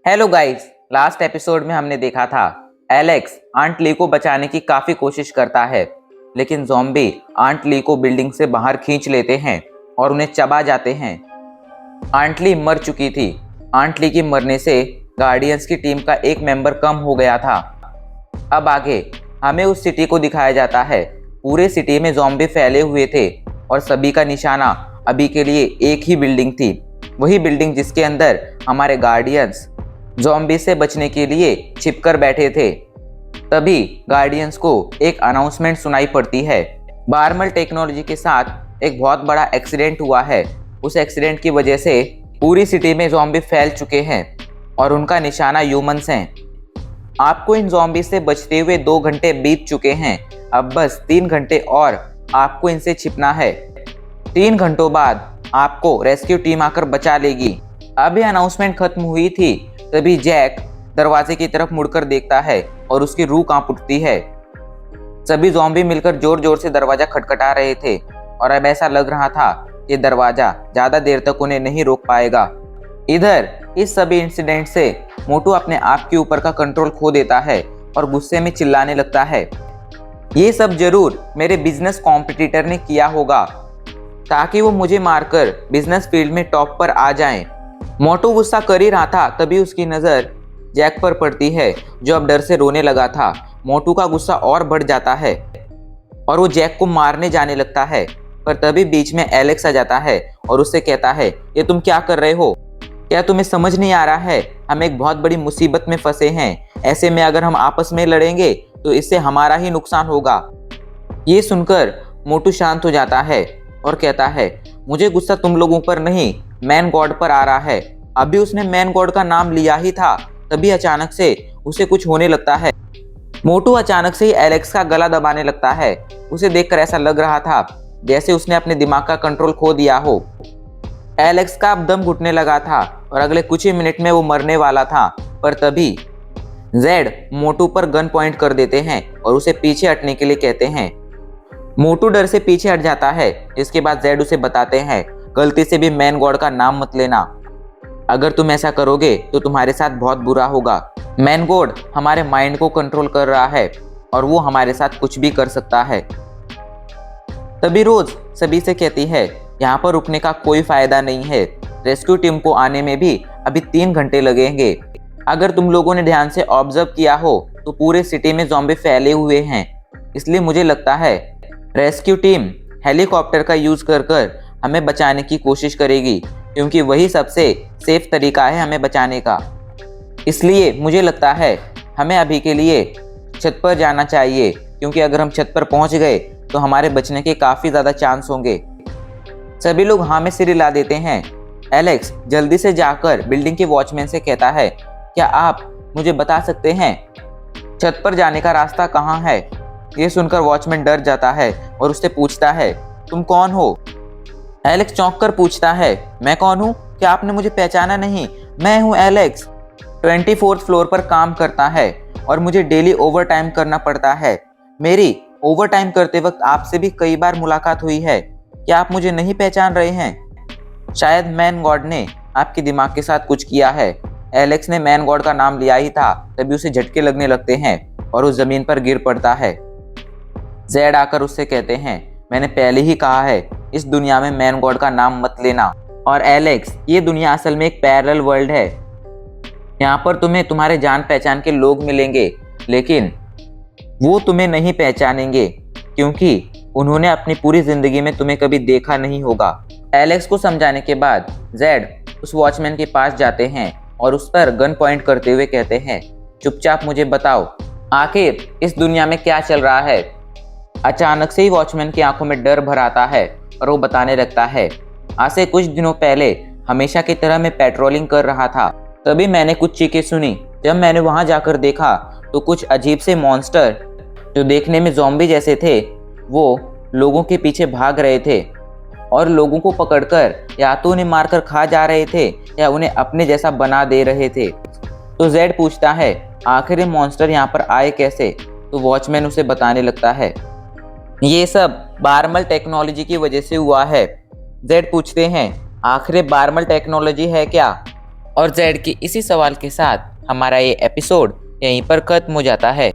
Hello guys, last episode में हमने देखा था एलेक्स आंट ली को बचाने की काफी कोशिश करता है, लेकिन ज़ॉम्बी आंट ली को बिल्डिंग से बाहर खींच लेते हैं और उन्हें चबा जाते हैं। आंट ली मर चुकी थी। आंट ली के मरने से गार्डियंस की टीम का एक मेंबर कम हो गया था। अब आगे हमें उस सिटी को दिखाया जाता है। पूरे सिटी में ज़ॉम्बी फैले हुए थे और सभी का निशाना अभी के लिए एक ही बिल्डिंग थी, वही बिल्डिंग जिसके अंदर हमारे गार्डियंस ज़ॉम्बी से बचने के लिए छिपकर बैठे थे। तभी गार्डियंस को एक अनाउंसमेंट सुनाई पड़ती है। बार्मल टेक्नोलॉजी के साथ एक बहुत बड़ा एक्सीडेंट हुआ है। उस एक्सीडेंट की वजह से पूरी सिटी में ज़ॉम्बी फैल चुके हैं और उनका निशाना ह्यूमंस हैं। आपको इन ज़ॉम्बी से बचते हुए 2 घंटे बीत चुके हैं। अब बस 3 घंटे और आपको इनसे छिपना है। 3 घंटों बाद आपको रेस्क्यू टीम आकर बचा लेगी। अभी अनाउंसमेंट खत्म हुई थी, तभी जैक दरवाजे की तरफ मुड़कर देखता है और उसकी रूह कांप उठती है। सभी ज़ॉम्बी मिलकर जोर जोर से दरवाजा खटखटा रहे थे और अब ऐसा लग रहा था कि दरवाजा ज़्यादा देर तक उन्हें नहीं रोक पाएगा। इधर इस सभी इंसिडेंट से मोटू अपने आप के ऊपर का कंट्रोल खो देता है और गुस्से में चिल्लाने लगता है, ये सब जरूर मेरे बिजनेस कॉम्पिटिटर ने किया होगा ताकि वो मुझे मारकर बिजनेस फील्ड में टॉप पर आ जाएं। मोटू गुस्सा कर ही रहा था, तभी उसकी नज़र जैक पर पड़ती है जो अब डर से रोने लगा था। मोटू का गुस्सा और बढ़ जाता है और वो जैक को मारने जाने लगता है, पर तभी बीच में एलेक्स आ जाता है और उससे कहता है, ये तुम क्या कर रहे हो? क्या तुम्हें समझ नहीं आ रहा है? हम एक बहुत बड़ी मुसीबत में फंसे हैं। ऐसे में अगर हम आपस में लड़ेंगे तो इससे हमारा ही नुकसान होगा। ये सुनकर मोटू शांत हो जाता है और कहता है, मुझे गुस्सा तुम लोगों पर नहीं, मैन गॉड पर आ रहा है। अभी उसने मैन गॉड का नाम लिया ही था, तभी अचानक से उसे कुछ होने लगता है। मोटू अचानक से ही एलेक्स का गला दबाने लगता है। उसे देखकर ऐसा लग रहा था जैसे उसने अपने दिमाग का कंट्रोल खो दिया हो। एलेक्स का अब दम घुटने लगा था और अगले कुछ ही मिनट में वो मरने वाला था, पर तभी जेड मोटू पर गन पॉइंट कर देते हैं और उसे पीछे हटने के लिए कहते हैं। मोटू डर से पीछे हट जाता है। इसके बाद जेड उसे बताते हैं, गलती से भी मैन गॉड का नाम मत लेना। अगर तुम ऐसा करोगे तो तुम्हारे साथ बहुत बुरा होगा। मैन गॉड हमारे माइंड को कंट्रोल कर रहा है और वो हमारे साथ कुछ भी कर सकता है। तभी रोज सभी से कहती है, यहाँ पर रुकने का कोई फायदा नहीं है। रेस्क्यू टीम को आने में भी अभी 3 घंटे लगेंगे। अगर तुम लोगों ने ध्यान से ऑब्जर्व किया हो तो पूरे सिटी में ज़ॉम्बी फैले हुए हैं। इसलिए मुझे लगता है रेस्क्यू टीम हेलीकॉप्टर का यूज कर हमें बचाने की कोशिश करेगी, क्योंकि वही सबसे सेफ तरीका है हमें बचाने का। इसलिए मुझे लगता है हमें अभी के लिए छत पर जाना चाहिए, क्योंकि अगर हम छत पर पहुंच गए तो हमारे बचने के काफ़ी ज़्यादा चांस होंगे। सभी लोग हाँ में सिर हिला देते हैं। एलेक्स जल्दी से जाकर बिल्डिंग के वॉचमैन से कहता है, क्या आप मुझे बता सकते हैं छत पर जाने का रास्ता कहाँ है? ये सुनकर वॉचमैन डर जाता है और उससे पूछता है, तुम कौन हो? एलेक्स चौंक कर पूछता है, मैं कौन हूँ? क्या आपने मुझे पहचाना नहीं? मैं हूँ एलेक्स, 24th फ्लोर पर काम करता है और मुझे डेली ओवर टाइम करना पड़ता है। मेरी ओवर टाइम करते वक्त आपसे भी कई बार मुलाकात हुई है। क्या आप मुझे नहीं पहचान रहे हैं? शायद मैन गॉड ने आपके दिमाग के साथ कुछ किया है। एलेक्स ने मैन गॉड का नाम लिया ही था, तभी उसे झटके लगने लगते हैं और वो जमीन पर गिर पड़ता है। जेड आकर उससे कहते हैं, मैंने पहले ही कहा है इस दुनिया में मैन गॉड का नाम मत लेना। और एलेक्स, ये दुनिया असल में एक पैरेलल वर्ल्ड है। यहाँ पर तुम्हें तुम्हारे जान पहचान के लोग मिलेंगे, लेकिन वो तुम्हें नहीं पहचानेंगे क्योंकि उन्होंने अपनी पूरी जिंदगी में तुम्हें कभी देखा नहीं होगा। एलेक्स को समझाने के बाद जेड उस वॉचमैन के पास जाते हैं और उस पर गन पॉइंट करते हुए कहते हैं, चुपचाप मुझे बताओ आखिर इस दुनिया में क्या चल रहा है। अचानक से ही वॉचमैन की आंखों में डर भर आता है और वो बताने लगता है, आज से कुछ दिनों पहले हमेशा की तरह मैं पेट्रोलिंग कर रहा था, तभी मैंने कुछ चीखें सुनी। जब मैंने वहां जाकर देखा तो कुछ अजीब से मॉन्स्टर जो देखने में ज़ॉम्बी जैसे थे, वो लोगों के पीछे भाग रहे थे और लोगों को पकड़कर या तो उन्हें मारकर खा जा रहे थे या उन्हें अपने जैसा बना दे रहे थे। तो जेड पूछता है, आखिर ये मॉन्स्टर यहाँ पर आए कैसे? तो वॉचमैन उसे बताने लगता है, ये सब बार्मल टेक्नोलॉजी की वजह से हुआ है। जेड पूछते हैं, आखिर बार्मल टेक्नोलॉजी है क्या और जेड के इसी सवाल के साथ हमारा ये एपिसोड यहीं पर खत्म हो जाता है।